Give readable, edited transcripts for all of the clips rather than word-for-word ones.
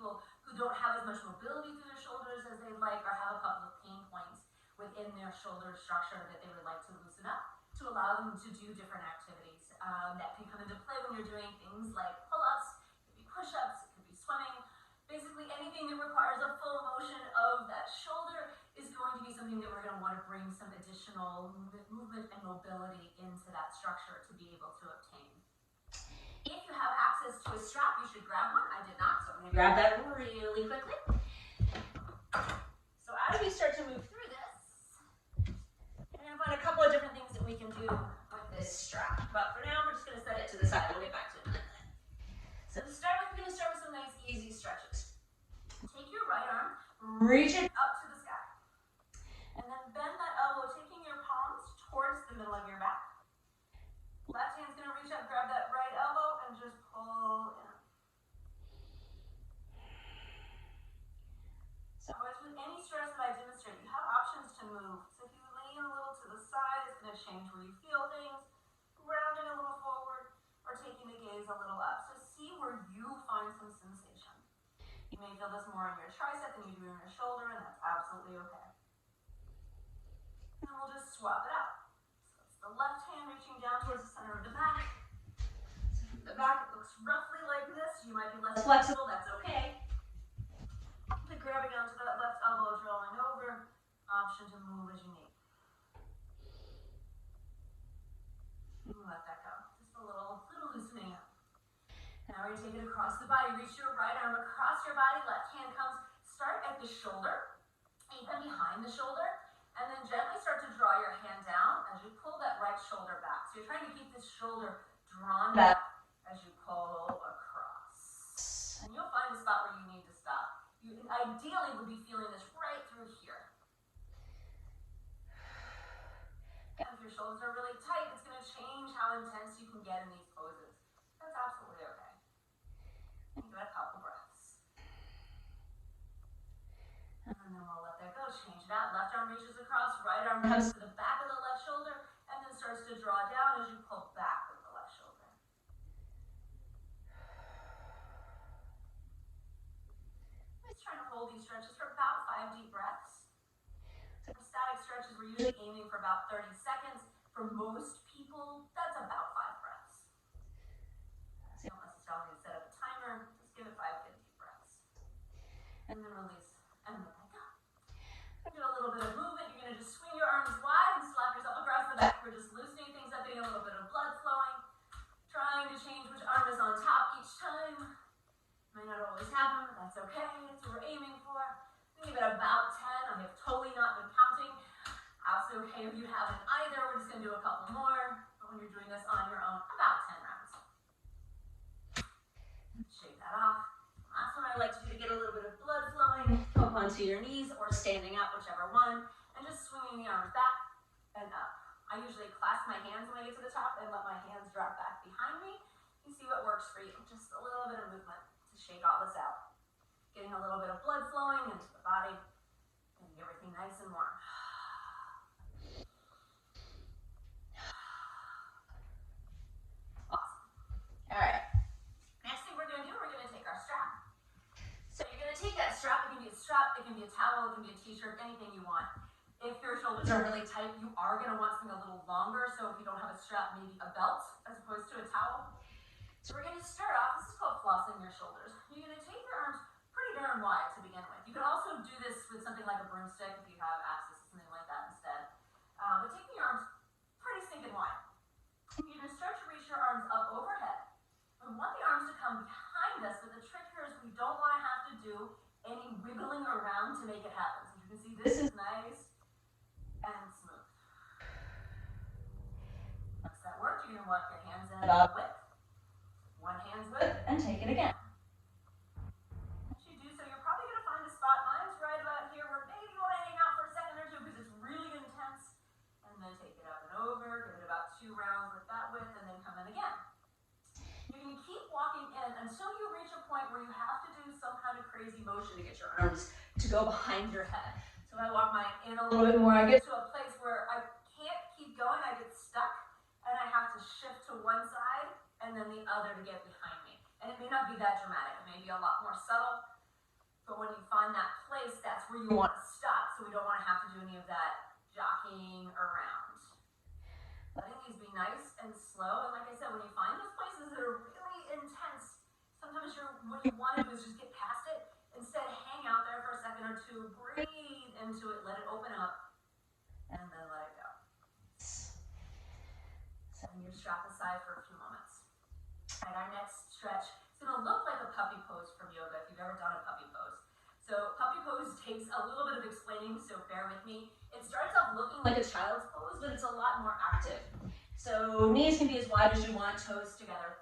people who don't have as much mobility through their shoulders as they'd like, or have a couple of pain points within their shoulder structure that they would like to loosen up to allow them to do different activities that can come into play when you're doing things like pull-ups, it could be push-ups, it could be swimming. Basically anything that requires a full motion of that shoulder is going to be something that we're going to want to bring some additional movement and mobility into that structure to be able to obtain. If you have access to a strap, you should grab one. I did not, so I'm going to grab that really quickly. So as we start to move through this, we're going to find a couple of different things that we can do with this strap. But for now, we're just going to set it to the side. We'll get back to it in a minute. So to start with, we're going to start with some nice easy stretches. Take your right arm, reach it up to the sky, and then bend that elbow, taking your palms towards the middle of your back. Left hand's going to reach up, grab that right elbow, and just pull in. So as with any stretch that I demonstrate, you have options to move. So if you lean a little to the side, it's going to change where you feel things, rounding a little forward, or taking the gaze a little up. So see where you find some sensation. You may feel this more in your tricep than you do in your shoulder, and that's absolutely okay. And then we'll just swap it out. The left hand reaching down towards the center of the back. So from the back, it looks roughly like this. You might be less flexible, that's okay. To grabbing onto that left elbow, drawing over. Option to move as you need. And let that go. Just a little loosening up. Now we're going to take it across the body. Reach your right arm across your body. Left hand comes. Start at the shoulder, even behind the shoulder. And then gently start to draw your hand down as you pull that right shoulder back. So you're trying to keep this shoulder drawn back as you pull across. And you'll find a spot where you need to stop. You ideally would be feeling this right through here. And if your shoulders are really tight, it's going to change how intense you can get in these poses. That's absolutely okay. And give it a couple breaths. And then we'll let that go, change it out. Left arm reaches across, right arm comes to the back of the left shoulder, and then starts to draw down as you pull back with the left shoulder. Let's try to hold these stretches for about 5 deep breaths. So for static stretches, we're usually aiming for about 30 seconds. For most people, that's about 5 breaths. So you don't necessarily set up a timer, just give it 5 good deep breaths. And then release. And let that go. Do a little bit of movement. You're going to just swing your arms wide and slap yourself across the back. We're just loosening things up, getting a little bit of blood flowing. Trying to change which arm is on top each time. Might not always happen, but that's okay. That's what we're aiming for. We give it about 10. I have totally not been counting. Also okay if you haven't either. We're just going to do a couple more. But when you're doing this on your own, about 10 rounds. Shake that off. Last one I like to do to get a little bit of blood flowing, up onto your knees or standing up, whichever one, and just swinging the arms back and up. I usually clasp my hands when I get to the top and let my hands drop back behind me. You see what works for you. Just a little bit of movement to shake all this out. Getting a little bit of blood flowing into the body, getting everything nice and warm. Awesome. All right. Next thing we're going to do, we're going to take our strap. So you're going to take that strap. It can be a strap, it can be a towel, it can be a t-shirt, anything you want. If your shoulders are really tight, you are going to want something a little longer. So if you don't have a strap, maybe a belt as opposed to a towel. So we're going to start off, this is called flossing your shoulders. You're going to take your arms pretty darn wide to begin with. You can also do this with something like a broomstick if you have access to something like that instead. But taking your arms pretty stinking wide. You're going to start to reach your arms up overhead. We want the arms to come behind us, but the trick here is we don't want to have to do any wiggling around to make it happen. So you can see this is nice and smooth. Once that worked, you're going to walk your hands in about width. One hand's width, and take it again. As you do so, you're probably going to find a spot, mine's right about here, where maybe you want to hang out for a second or two because it's really intense. And then take it up and over, give it about 2 rounds with that width, and then come in again. You're going to keep walking in until you reach a point where you have to do some kind of crazy motion to get your arms to go behind your head. So I walk mine in a little bit more. I get to a place where I can't keep going. I get stuck, and I have to shift to one side and then the other to get behind me. And it may not be that dramatic. It may be a lot more subtle. But when you find that place, that's where you want to stop. So we don't want to have to do any of that jockeying around. Letting these be nice and slow. And like I said, when you find those places that are really intense, sometimes what you want to do is just get past it. Instead, hang out there for a second or two, breathe into it, let it open up, and then let it go. Setting your strap aside for a few moments. All right, our next stretch is going to look like a puppy pose from yoga if you've ever done a puppy pose. So puppy pose takes a little bit of explaining, so bear with me. It starts off looking like a child's pose, but it's a lot more active. So knees can be as wide as you want, toes together.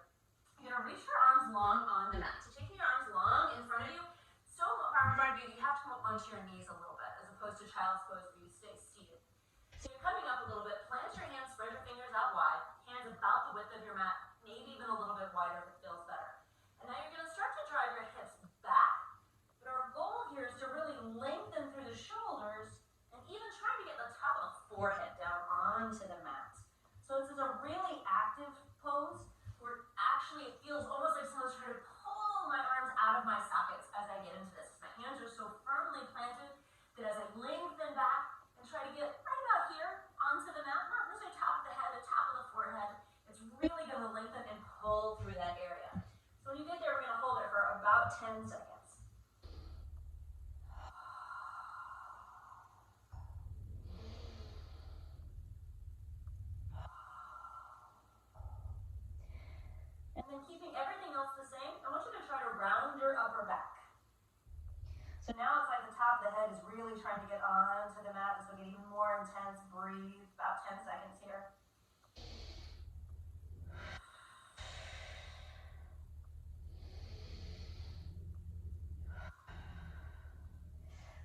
You're going to reach your arms long on the mat. So taking your arms long in front of you, so far in front of you, you have to come up onto your knees a little bit, as opposed to child's pose where you stay seated. So you're coming up a little bit, plant your hands, spread your fingers out wide, hands about the width of your mat, maybe even a little bit wider if it feels better. And now you're going to start to drive your hips back. But our goal here is to really lengthen through the shoulders and even try to get the top of the forehead down onto the mat. So this is a really active pose where actually it feels almost like someone's trying to pull my arms out of my sockets as I get into this. My hands are so firmly planted that as I lengthen back and try to get right about here onto the mat, not necessarily top of the head, the top of the forehead, it's really going to lengthen and pull through that area. So when you get there, we're going to hold it for about 10 seconds. And then keeping everything else the same, I want you to try to round your upper back. So now it's like the top of the head is really trying to get onto the mat. This will get even more intense. Breathe, about 10 seconds here.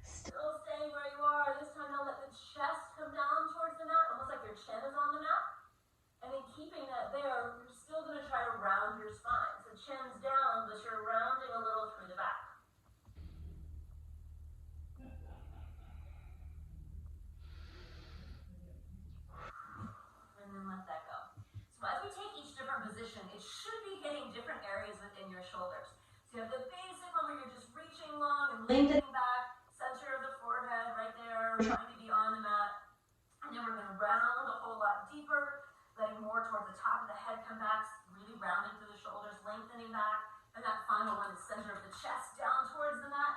Still staying where you are. This time now let the chest come down towards the mat, almost like your chin is on the mat. And then keeping that there, you're still going to try to round your spine. So chin's down, but you're rounding a little through the back. And then let that go. So as we take each different position, it should be hitting different areas within your shoulders. So you have the basic one where you're just reaching long and lengthening back, center of the forehead right there, trying to be on the mat. And then we're going to round a whole lot deeper, letting more towards the top of the head come back, really rounding through the shoulders, lengthening back. And that final one is center of the chest down towards the mat,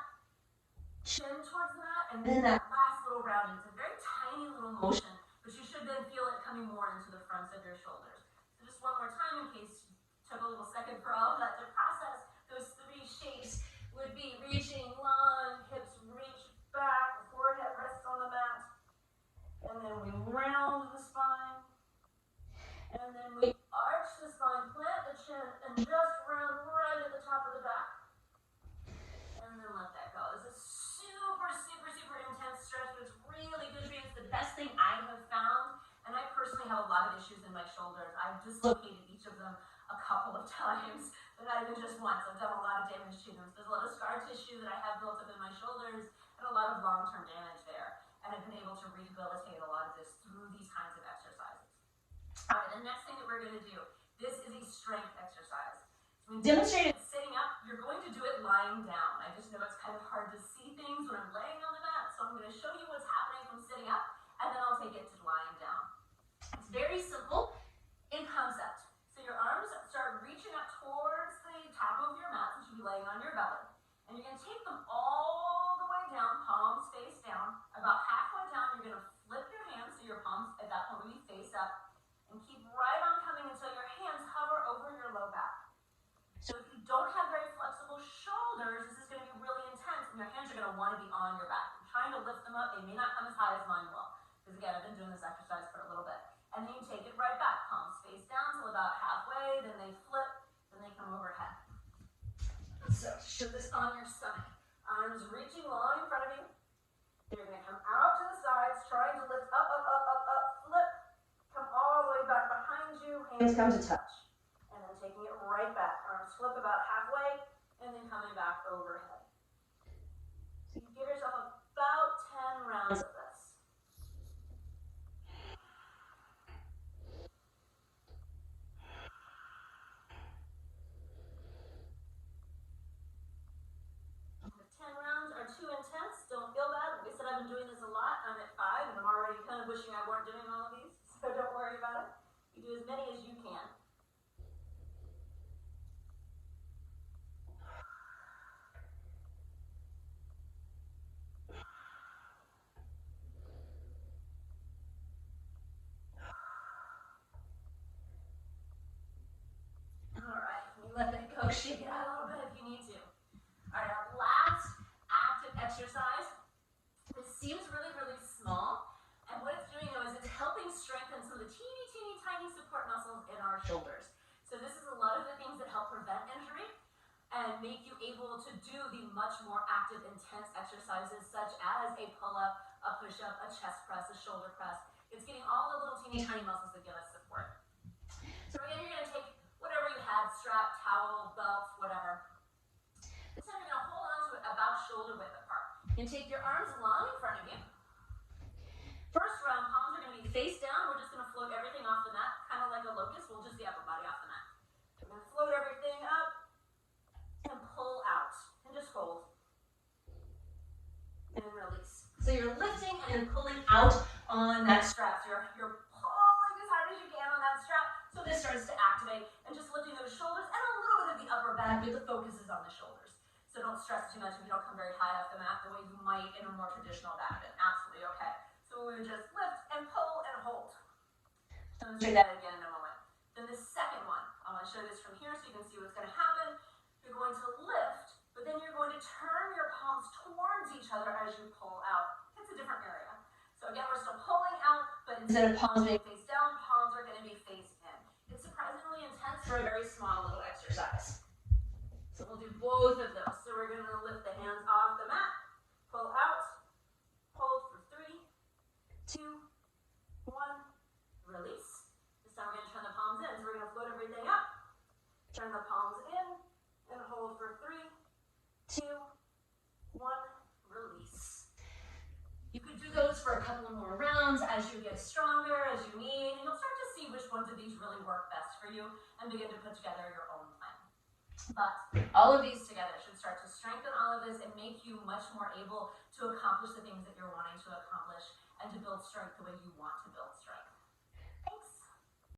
chin towards the mat, and then that last little rounding. It's a very tiny little motion, but you should then feel it coming more into the fronts of your shoulders. So just one more time in case you took a little second for all of that to process. Those three shapes would be reaching long, hips reach back, the forehead rests on the mat, and then we round the spine, and then we arch the spine, plant the chin, and just round right at the top of the back, and then let that go. This is super, super, super intense stretch, but it's really good for you. It's the best thing I have found, and I personally have a lot of issues in my shoulders. I've dislocated each of them a couple of times, but not even just once. I've done a lot of damage to them. There's a lot of scar tissue that I have built up in my shoulders and a lot of long-term damage there. And I've been able to rehabilitate a lot of this through these kinds of exercises. All right, the next thing that we're going to do, this is a strength exercise. So we demonstrated sitting up. You're going to do it lying down. I just know it's kind of hard to see things when I'm laying on the mat, so I'm going to show you what's happening from sitting up, and then I'll take it to lying down. It's very simple in concept. So your arms start reaching up towards the top of your mat, so you should be laying on your belly. And you're going to take them all the way down, palms face down. About halfway down, you're going to flip your hands so your palms at that point will be face up. And keep right on coming until your hands hover over your low back. So if you don't have very flexible shoulders, this is going to be really intense, and your hands are going to want to be on your back. I'm trying to lift them up. They may not come as high as mine will. Because again, I've been doing this exercise for a little bit. And then you take it right back. Palms face down till about halfway, then they flip, then they come overhead. So show this on your stomach. Arms reaching long in front of you. You're going to come out to the sides, trying to lift up, up, up, up, up, flip. Come all the way back behind you. Hands come to touch. And then taking it right back. Arms flip about halfway, and then coming back overhead. So you give yourself about 10 rounds of this. With 10 rounds, wishing I weren't doing all of these, so don't worry about it. You do as many as you can. Let it go, shake it out a little bit if you need to. All right, our last active exercise. This seems really, really small. And what it's doing though is it's helping strengthen some of the teeny, teeny, tiny support muscles in our shoulders. So this is a lot of the things that help prevent injury and make you able to do the much more active, intense exercises such as a pull-up, a push-up, a chest press, a shoulder press. It's getting all the little teeny, tiny muscles that give us support. So again, you're going to take whatever you had, strap, towel, belt, whatever. This time you're going to hold on to it about shoulder width apart. You can take your arms long in front of you. First round, palms are going to be face down. We're just going to float everything off the mat, kind of like a locust. We'll just the upper body off the mat. We're going to float everything up and pull out and just hold. And release. So you're lifting and pulling out on that strap. So you're pulling as hard as you can on that strap. So this starts to activate and just lifting those shoulders and a little bit of the upper back, but the focus is on the shoulders. So don't stress too much if you don't come very high off the mat the way you might in a more traditional badminton. Absolutely okay. So we would just lift and pull and hold. Demonstrate that again in a moment. Then the second one, I want to show this from here so you can see what's going to happen. You're going to lift, but then you're going to turn your palms towards each other as you pull out. It's a different area. So again, we're still pulling out, but instead of palms being face down, palms are going to be face in. It's surprisingly intense for a very small little exercise. So we'll do both of those. So we're going to lift the hands off the mat, pull out, hold for 3, 2, 1, release. This time we're going to turn the palms in. So we're going to float everything up, turn the palms in, and hold for 3, 2, 1, release. You could do those for a couple of more rounds as you get stronger, as you need, and you'll start to see which ones of these really work best for you and begin to put together your own plan. But all of these together should start to strengthen all of this and make you much more able to accomplish the things that you're wanting to accomplish and to build strength the way you want to build